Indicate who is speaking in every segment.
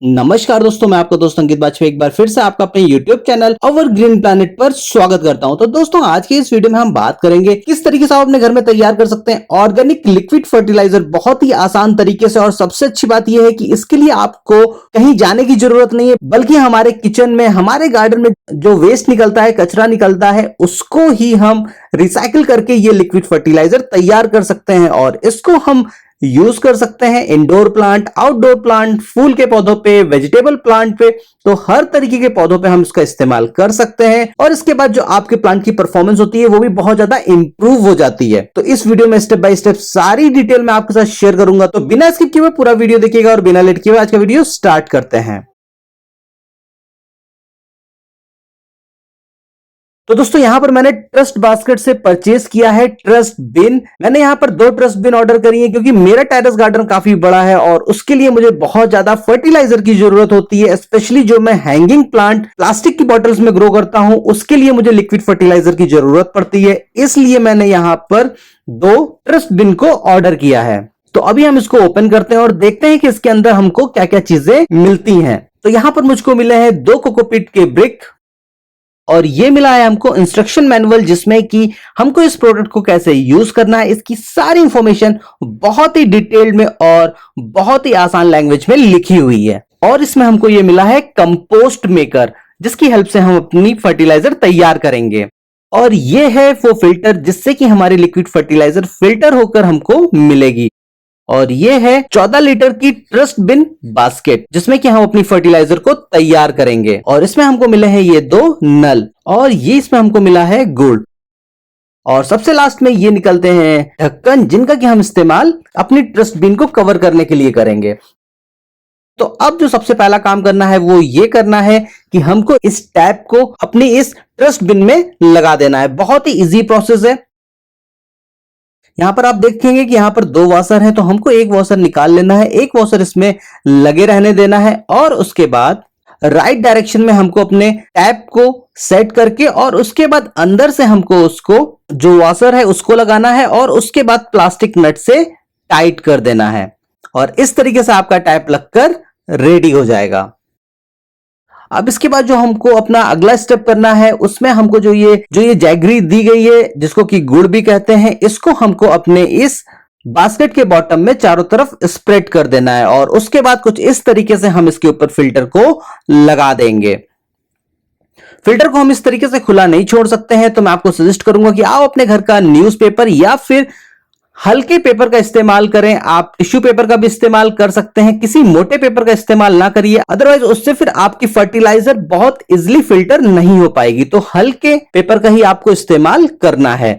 Speaker 1: नमस्कार दोस्तों, मैं आपका दोस्त अंकित बाजपेयी एक बार फिर से आपका अपने YouTube चैनल अवर ग्रीन प्लैनेट पर स्वागत करता हूं। तो दोस्तों, आज की इस वीडियो में हम बात करेंगे किस तरीके से आप अपने घर में तैयार कर सकते हैं ऑर्गेनिक लिक्विड फर्टिलाइजर बहुत ही आसान तरीके से। और सबसे अच्छी बात यह है कि इसके लिए आपको कहीं जाने की जरूरत नहीं है, बल्कि हमारे किचन में, हमारे गार्डन में जो वेस्ट निकलता है, कचरा निकलता है, उसको ही हम रिसाइकिल करके ये लिक्विड फर्टिलाइजर तैयार कर सकते हैं। और इसको हम यूज कर सकते हैं इंडोर प्लांट, आउटडोर प्लांट, फूल के पौधों पे, वेजिटेबल प्लांट पे, तो हर तरीके के पौधों पे हम इसका इस्तेमाल कर सकते हैं। और इसके बाद जो आपके प्लांट की परफॉर्मेंस होती है वो भी बहुत ज्यादा इंप्रूव हो जाती है। तो इस वीडियो में स्टेप बाय स्टेप सारी डिटेल मैं आपके साथ शेयर करूंगा, तो बिना स्किप किए हुए पूरा वीडियो देखिएगा और बिना लेट किए हुए आज का वीडियो स्टार्ट करते हैं। तो दोस्तों, यहां पर मैंने ट्रस्ट बास्केट से परचेज किया है ट्रस्ट बिन। मैंने यहां पर 2 ट्रस्ट बिन ऑर्डर करी है क्योंकि मेरा टेरेस गार्डन काफी बड़ा है और उसके लिए मुझे बहुत ज्यादा फर्टिलाइजर की जरूरत होती है। स्पेशली जो मैं हैंगिंग प्लांट प्लास्टिक की बॉटल्स में ग्रो करता हूं, उसके लिए मुझे लिक्विड फर्टिलाइजर की जरूरत पड़ती है। इसलिए मैंने यहां पर 2 ट्रस्ट बिन को ऑर्डर किया है। तो अभी हम इसको ओपन करते हैं और देखते हैं कि इसके अंदर हमको क्या क्या चीजें मिलती हैं। तो यहां पर मुझको मिले हैं 2 कोकोपीट के ब्रिक और ये मिला है हमको इंस्ट्रक्शन मैनुअल, जिसमें कि हमको इस प्रोडक्ट को कैसे यूज करना है, इसकी सारी इंफॉर्मेशन बहुत ही डिटेल्ड में और बहुत ही आसान लैंग्वेज में लिखी हुई है। और इसमें हमको ये मिला है कंपोस्ट मेकर, जिसकी हेल्प से हम अपनी फर्टिलाइजर तैयार करेंगे। और ये है वो फिल्टर जिससे कि हमारी लिक्विड फर्टिलाइजर फिल्टर होकर हमको मिलेगी। और ये है 14 लीटर की ट्रस्ट बिन बास्केट, जिसमें कि हम अपनी फर्टिलाइजर को तैयार करेंगे। और इसमें हमको मिले हैं ये 2 नल और ये इसमें हमको मिला है गुड़। और सबसे लास्ट में ये निकलते हैं ढक्कन, जिनका कि हम इस्तेमाल अपनी ट्रस्ट बिन को कवर करने के लिए करेंगे। तो अब जो सबसे पहला काम करना है वो ये करना है कि हमको इस टैप को अपनी इस ट्रस्ट बिन में लगा देना है। बहुत ही इजी प्रोसेस है। यहां पर आप देखेंगे कि यहां पर 2 वॉशर हैं, तो हमको एक वॉशर निकाल लेना है, एक वॉशर इसमें लगे रहने देना है। और उसके बाद राइट डायरेक्शन में हमको अपने टैप को सेट करके और उसके बाद अंदर से हमको उसको जो वॉशर है उसको लगाना है और उसके बाद प्लास्टिक नट से टाइट कर देना है। और इस तरीके से आपका टैप लगकर रेडी हो जाएगा। अब इसके बाद जो हमको अपना अगला स्टेप करना है, उसमें हमको जो ये जैगरी दी गई है, जिसको कि गुड़ भी कहते हैं, इसको हमको अपने इस बास्केट के बॉटम में चारों तरफ स्प्रेड कर देना है। और उसके बाद कुछ इस तरीके से हम इसके ऊपर फिल्टर को लगा देंगे। फिल्टर को हम इस तरीके से खुला नहीं छोड़ सकते हैं, तो मैं आपको सजेस्ट करूंगा कि आप अपने घर का न्यूज़पेपर या फिर हल्के पेपर का इस्तेमाल करें। आप टिश्यू पेपर का भी इस्तेमाल कर सकते हैं, किसी मोटे पेपर का इस्तेमाल ना करिए, अदरवाइज उससे फिर आपकी फर्टिलाइजर बहुत इजीली फिल्टर नहीं हो पाएगी। तो हल्के पेपर का ही आपको इस्तेमाल करना है।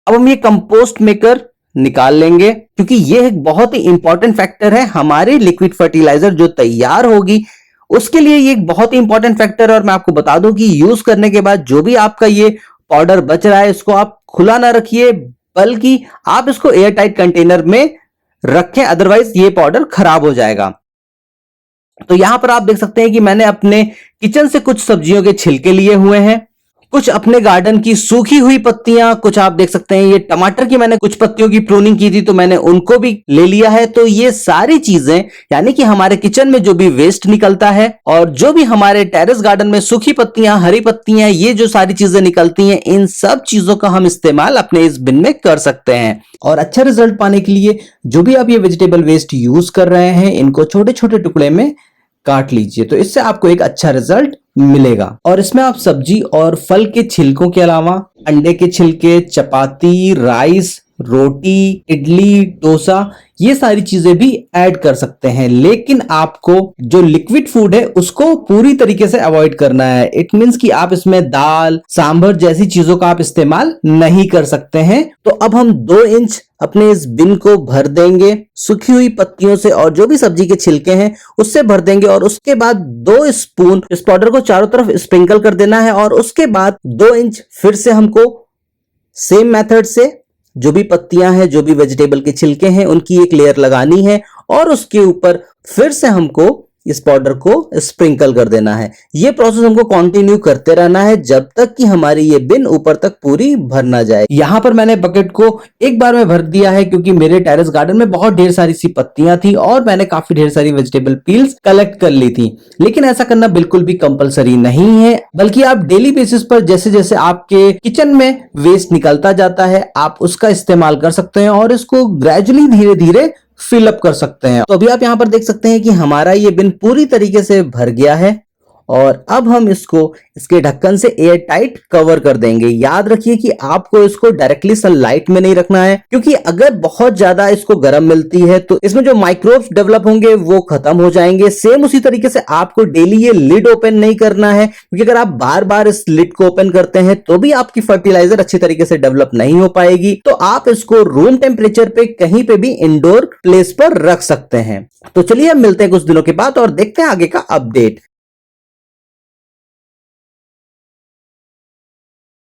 Speaker 1: अब हम ये कंपोस्ट मेकर निकाल लेंगे क्योंकि ये एक बहुत ही इंपॉर्टेंट फैक्टर है हमारे लिक्विड फर्टिलाइजर जो तैयार होगी उसके लिए। ये एक बहुत ही इंपॉर्टेंट फैक्टर है। और मैं आपको बता दूं कि यूज करने के बाद जो भी आपका ये पाउडर बच रहा है, इसको आप खुला ना रखिए, बल्कि आप इसको एयर टाइट कंटेनर में रखें, अदरवाइज ये पाउडर खराब हो जाएगा। तो यहां पर आप देख सकते हैं कि मैंने अपने किचन से कुछ सब्जियों के छिलके लिए हुए हैं, कुछ अपने गार्डन की सूखी हुई पत्तियां, कुछ आप देख सकते हैं ये टमाटर की मैंने कुछ पत्तियों की प्रूनिंग की थी तो मैंने उनको भी ले लिया है। तो ये सारी चीजें, यानी कि हमारे किचन में जो भी वेस्ट निकलता है और जो भी हमारे टेरेस गार्डन में सूखी पत्तियां, हरी पत्तियां, ये जो सारी चीजें निकलती हैं, इन सब चीजों का हम इस्तेमाल अपने इस बिन में कर सकते हैं। और अच्छा रिजल्ट पाने के लिए जो भी आप ये वेजिटेबल वेस्ट यूज कर रहे हैं, इनको छोटे छोटे टुकड़े में काट लीजिए, तो इससे आपको एक अच्छा रिजल्ट मिलेगा। और इसमें आप सब्जी और फल के छिलकों के अलावा अंडे के छिलके, चपाती, राइस, रोटी, इडली, डोसा, ये सारी चीजें भी ऐड कर सकते हैं। लेकिन आपको जो लिक्विड फूड है उसको पूरी तरीके से अवॉइड करना है। इट मींस कि आप इसमें दाल, सांभर जैसी चीजों का आप इस्तेमाल नहीं कर सकते हैं। तो अब हम 2 इंच अपने इस बिन को भर देंगे सूखी हुई पत्तियों से और जो भी सब्जी के छिलके हैं उससे भर देंगे। और उसके बाद 2 स्पून इस पाउडर को चारों तरफ स्प्रिंकल कर देना है। और उसके बाद 2 इंच फिर से हमको सेम मेथड से जो भी पत्तियां हैं, जो भी वेजिटेबल के छिलके हैं, उनकी एक लेयर लगानी है और उसके ऊपर फिर से हमको इस पाउडर को स्प्रिंकल कर देना है। ये प्रोसेस हमको कंटिन्यू करते रहना है जब तक कि हमारी ये बिन ऊपर तक पूरी भर ना जाए। यहाँ पर मैंने बकेट को एक बार में भर दिया है क्योंकि मेरे टेरेस गार्डन में बहुत ढेर सारी सी पत्तियां थी और मैंने काफी ढेर सारी वेजिटेबल पील्स कलेक्ट कर ली थी। लेकिन ऐसा करना बिल्कुल भी कंपलसरी नहीं है, बल्कि आप डेली बेसिस पर जैसे जैसे आपके किचन में वेस्ट निकलता जाता है आप उसका इस्तेमाल कर सकते हैं और इसको ग्रेजुअली धीरे धीरे फिलअप कर सकते हैं। तो अभी आप यहां पर देख सकते हैं कि हमारा ये बिन पूरी तरीके से भर गया है और अब हम इसको इसके ढक्कन से एयर टाइट कवर कर देंगे। याद रखिए कि आपको इसको डायरेक्टली सनलाइट में नहीं रखना है, क्योंकि अगर बहुत ज्यादा इसको गर्म मिलती है तो इसमें जो माइक्रोब्स डेवलप होंगे वो खत्म हो जाएंगे। सेम उसी तरीके से आपको डेली ये लिड ओपन नहीं करना है, क्योंकि अगर आप बार बार इस लिड को ओपन करते हैं तो भी आपकी फर्टिलाइजर अच्छी तरीके से डेवलप नहीं हो पाएगी। तो आप इसको रूम टेम्परेचर पे कहीं पे भी इंडोर प्लेस पर रख सकते हैं। तो चलिए अब मिलते हैं कुछ दिनों के बाद और देखते हैं आगे का अपडेट।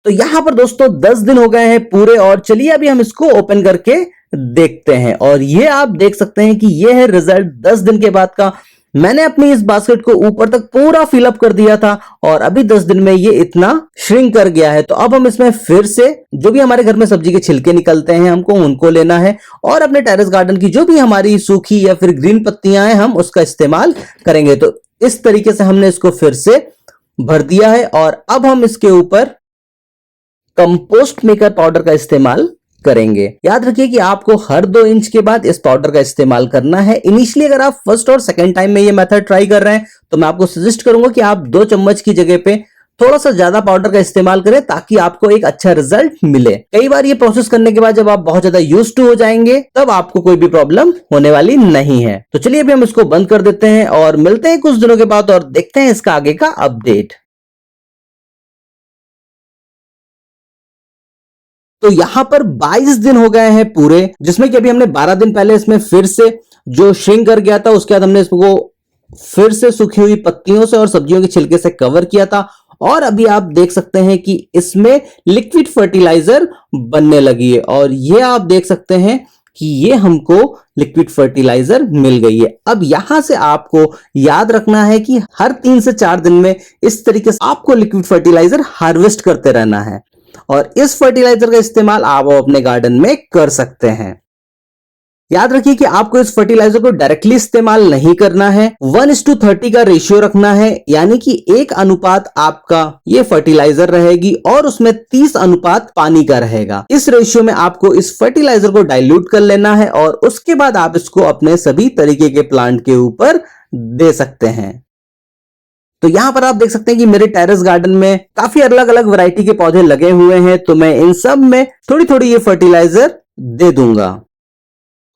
Speaker 1: तो यहां पर दोस्तों 10 दिन हो गए हैं पूरे और चलिए अभी हम इसको ओपन करके देखते हैं। और ये आप देख सकते हैं कि ये है रिजल्ट 10 दिन के बाद का। मैंने अपनी इस बास्केट को ऊपर तक पूरा फिलअप कर दिया था और अभी 10 दिन में ये इतना श्रिंक कर गया है। तो अब हम इसमें फिर से जो भी हमारे घर में सब्जी के छिलके निकलते हैं हमको उनको लेना है और अपने टेरेस गार्डन की जो भी हमारी सूखी या फिर ग्रीन पत्तियां हैं हम उसका इस्तेमाल करेंगे। तो इस तरीके से हमने इसको फिर से भर दिया है और अब हम इसके ऊपर कंपोस्ट मेकर पाउडर का इस्तेमाल करेंगे। याद रखिए कि आपको हर 2 इंच के बाद इस पाउडर का इस्तेमाल करना है। इनिशियली अगर आप फर्स्ट और सेकंड टाइम में ये मेथड ट्राई कर रहे हैं तो मैं आपको सजेस्ट करूंगा कि आप 2 चम्मच की जगह पे थोड़ा सा ज्यादा पाउडर का इस्तेमाल करें ताकि आपको एक अच्छा रिजल्ट मिले। कई बार ये प्रोसेस करने के बाद जब आप बहुत ज्यादा यूज्ड टू हो जाएंगे तब आपको कोई भी प्रॉब्लम होने वाली नहीं है। तो चलिए अभी हम इसको बंद कर देते हैं और मिलते हैं कुछ दिनों के बाद और देखते हैं इसका आगे का अपडेट। तो यहां पर 22 दिन हो गए हैं पूरे, जिसमें कि अभी हमने 12 दिन पहले इसमें फिर से जो श्रिंक कर गया था उसके बाद हमने इसको फिर से सूखी हुई पत्तियों से और सब्जियों के छिलके से कवर किया था और अभी आप देख सकते हैं कि इसमें लिक्विड फर्टिलाइजर बनने लगी है और ये आप देख सकते हैं कि ये हमको लिक्विड फर्टिलाइजर मिल गई है। अब यहां से आपको याद रखना है कि हर 3 से 4 दिन में इस तरीके से आपको लिक्विड फर्टिलाइजर हार्वेस्ट करते रहना है और इस फर्टिलाइजर का इस्तेमाल आप अपने गार्डन में कर सकते हैं। याद रखिए कि आपको इस फर्टिलाइजर को डायरेक्टली इस्तेमाल नहीं करना है। 1:30 का रेशियो रखना है, यानी कि 1 अनुपात आपका ये फर्टिलाइजर रहेगी और उसमें 30 अनुपात पानी का रहेगा। इस रेशियो में आपको इस फर्टिलाइजर को डाइल्यूट कर लेना है और उसके बाद आप इसको अपने सभी तरीके के प्लांट के ऊपर दे सकते हैं। तो यहां पर आप देख सकते हैं कि मेरे टेरेस गार्डन में काफी अलग अलग वैरायटी के पौधे लगे हुए हैं, तो मैं इन सब में थोड़ी थोड़ी ये फर्टिलाइजर दे दूंगा।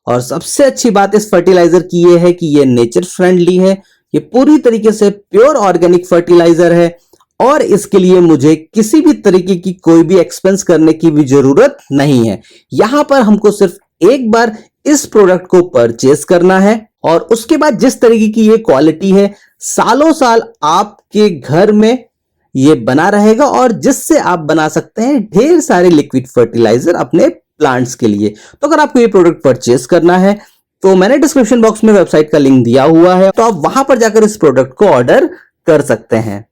Speaker 1: और सबसे अच्छी बात इस फर्टिलाइजर की ये है कि ये नेचर फ्रेंडली है, ये पूरी तरीके से प्योर ऑर्गेनिक फर्टिलाइजर है और इसके लिए मुझे किसी भी तरीके की कोई भी एक्सपेंस करने की भी जरूरत नहीं है। यहां पर हमको सिर्फ एक बार इस प्रोडक्ट को परचेस करना है और उसके बाद जिस तरीके की ये क्वालिटी है सालों साल आपके घर में ये बना रहेगा और जिससे आप बना सकते हैं ढेर सारे लिक्विड फर्टिलाइजर अपने प्लांट्स के लिए। तो अगर आपको ये प्रोडक्ट परचेस करना है तो मैंने डिस्क्रिप्शन बॉक्स में वेबसाइट का लिंक दिया हुआ है, तो आप वहां पर जाकर इस प्रोडक्ट को ऑर्डर कर सकते हैं।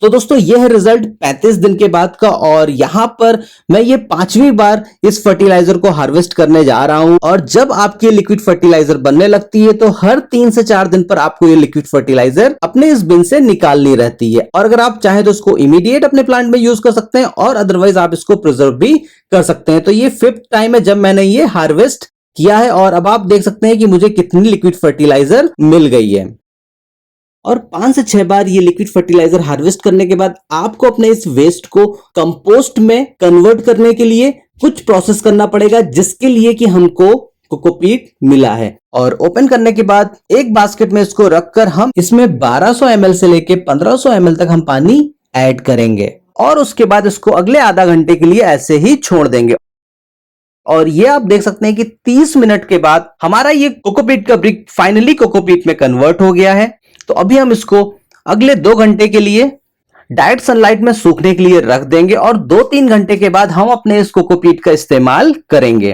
Speaker 1: तो दोस्तों यह है रिजल्ट 35 दिन के बाद का और यहां पर मैं ये 5वीं बार इस फर्टिलाइजर को हार्वेस्ट करने जा रहा हूं। और जब आपकी लिक्विड फर्टिलाइजर बनने लगती है तो हर 3 से 4 दिन पर आपको ये लिक्विड फर्टिलाइजर अपने इस बिन से निकालनी रहती है और अगर आप चाहें तो इसको इमीडिएट अपने प्लांट में यूज कर सकते हैं और अदरवाइज आप इसको प्रिजर्व भी कर सकते हैं। तो ये 5th टाइम है जब मैंने ये हार्वेस्ट किया है और अब आप देख सकते हैं कि मुझे कितनी लिक्विड फर्टिलाइजर मिल गई है। और 5 से 6 बार ये लिक्विड फर्टिलाइजर हार्वेस्ट करने के बाद आपको अपने इस वेस्ट को कंपोस्ट में कन्वर्ट करने के लिए कुछ प्रोसेस करना पड़ेगा, जिसके लिए कि हमको कोकोपीट मिला है। और ओपन करने के बाद एक बास्केट में इसको रखकर हम इसमें 1200 ml से लेके 1500 ml तक हम पानी ऐड करेंगे और उसके बाद इसको अगले आधा घंटे के लिए ऐसे ही छोड़ देंगे। और ये आप देख सकते हैं कि 30 मिनट के बाद हमारा ये कोकोपीट का ब्रिक फाइनली कोकोपीट में कन्वर्ट हो गया है। तो अभी हम इसको अगले 2 घंटे के लिए डायरेक्ट सनलाइट में सूखने के लिए रख देंगे और 2-3 घंटे के बाद हम अपने इस कोकोपीट का इस्तेमाल करेंगे।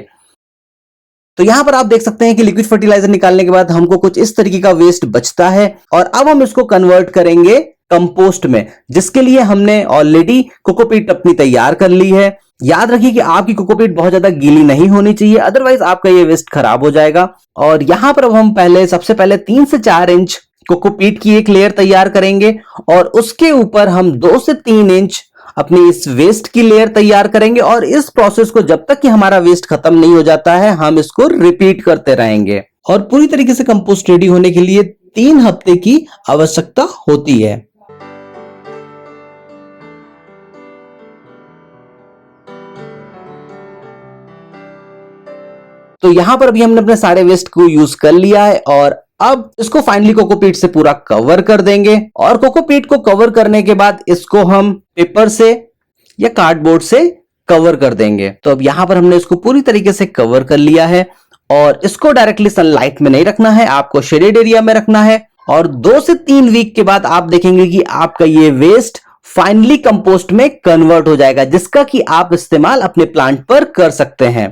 Speaker 1: तो यहां पर आप देख सकते हैं कि लिक्विड फर्टिलाइजर निकालने के बाद हमको कुछ इस तरीके का वेस्ट बचता है और अब हम इसको कन्वर्ट करेंगे कंपोस्ट में, जिसके लिए हमने ऑलरेडी कोकोपीट अपनी तैयार कर ली है। याद रखिए कि आपकी कोकोपीट बहुत ज्यादा गीली नहीं होनी चाहिए, अदरवाइज आपका ये वेस्ट खराब हो जाएगा। और यहां पर अब हम सबसे पहले 3 से 4 इंच कोकोपीट की एक लेयर तैयार करेंगे और उसके ऊपर हम 2 से 3 इंच अपनी इस वेस्ट की लेयर तैयार करेंगे और इस प्रोसेस को जब तक कि हमारा वेस्ट खत्म नहीं हो जाता है हम इसको रिपीट करते रहेंगे। और पूरी तरीके से कंपोस्ट रेडी होने के लिए 3 हफ्ते की आवश्यकता होती है। तो यहां पर अभी हमने अपने सारे वेस्ट को यूज कर लिया है और अब इसको फाइनली कोकोपीट से पूरा कवर कर देंगे। और कोकोपीट को कवर करने के बाद इसको हम पेपर से या कार्डबोर्ड से कवर कर देंगे। तो अब यहां पर हमने इसको पूरी तरीके से कवर कर लिया है और इसको डायरेक्टली सनलाइट में नहीं रखना है, आपको शेडेड एरिया में रखना है। और 2 से 3 वीक के बाद आप देखेंगे कि आपका ये वेस्ट फाइनली कंपोस्ट में कन्वर्ट हो जाएगा, जिसका कि आप इस्तेमाल अपने प्लांट पर कर सकते हैं।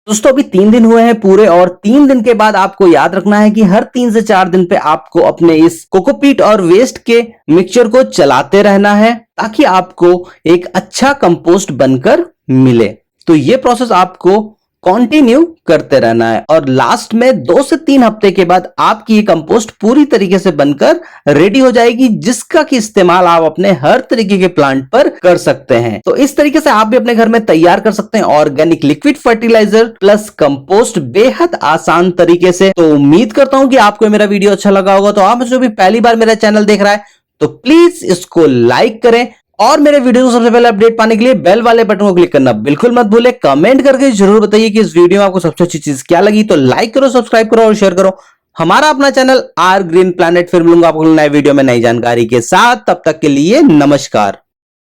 Speaker 1: दोस्तों अभी 3 दिन हुए हैं पूरे और 3 दिन के बाद आपको याद रखना है कि हर 3 से 4 दिन पे आपको अपने इस कोकोपीट और वेस्ट के मिक्सचर को चलाते रहना है ताकि आपको एक अच्छा कंपोस्ट बनकर मिले। तो ये प्रोसेस आपको कंटिन्यू करते रहना है और लास्ट में 2 से 3 हफ्ते के बाद आपकी ये कंपोस्ट पूरी तरीके से बनकर रेडी हो जाएगी, जिसका कि इस्तेमाल आप अपने हर तरीके के प्लांट पर कर सकते हैं। तो इस तरीके से आप भी अपने घर में तैयार कर सकते हैं organic liquid fertiliser plus compost बेहद आसान तरीके से। तो उम्मीद करता हूं कि आपको मेरा वीडियो अच्छा लगा होगा। तो आप जो भी पहली बार मेरा चैनल देख रहा है तो प्लीज इसको लाइक करें और मेरे वीडियो को सबसे पहले अपडेट पाने के लिए बेल वाले बटन को क्लिक करना बिल्कुल मत भूलें। कमेंट करके जरूर बताइए कि इस वीडियो में आपको सबसे अच्छी चीज क्या लगी। तो लाइक करो, सब्सक्राइब करो और शेयर करो हमारा अपना चैनल आर ग्रीन प्लैनेट। फिर मिलूंगा आपको नए वीडियो में नई जानकारी के साथ, तब तक के लिए नमस्कार।